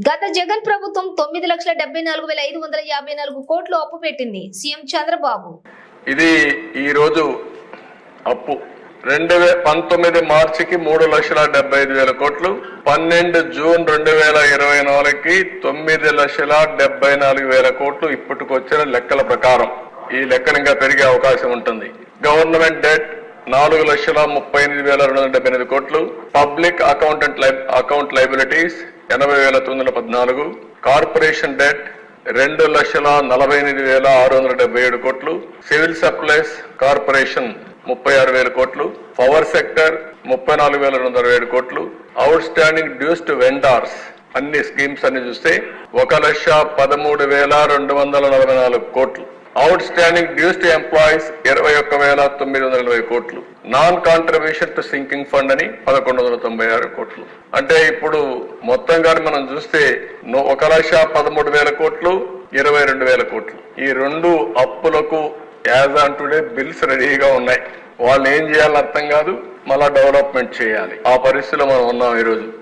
గత జగన్ ప్రభుత్వం 9,74,554 కోట్లు అప్పు పెట్టింది. సీఎం చంద్రబాబు. ఇది ఈ రోజు అప్పు 2019 మార్చికి 3,75,000 కోట్లు, 12 జూన్ 2024కి 9,74,000 కోట్లు ఇప్పటికొచ్చిన లెక్కల ప్రకారం. ఈ లెక్కలు ఇంకా పెరిగే అవకాశం ఉంటుంది. గవర్నమెంట్ డెట్ 4,38,278 కోట్లు, public account liabilities 80,914, corporation debt 2,48,677 కోట్లు, సివిల్ సప్లైస్ కార్పొరేషన్ 36,000 కోట్లు, పవర్ సెక్టర్ 34,267 కోట్లు, outstanding dues to vendors అన్ని స్కీమ్స్ అన్ని చూస్తే 1,13,244 కోట్లు, outstanding dues to employees 21,940 కోట్లు, non contribution to sinking fund అని 1,196 కోట్లు. అంటే ఇప్పుడు మొత్తంగా మనం చూస్తే 1,13,000 కోట్లు, 22,000 కోట్లు. ఈ రెండు అప్పులకు యాజ్ ఆన్ టుడే బిల్స్ రెడీగా ఉన్నాయి. వాళ్ళు ఏం చేయాలని అర్థం కాదు, మళ్ళా డెవలప్మెంట్ చేయాలి. ఆ పరిస్థితిలో మనం ఉన్నాం ఈరోజు.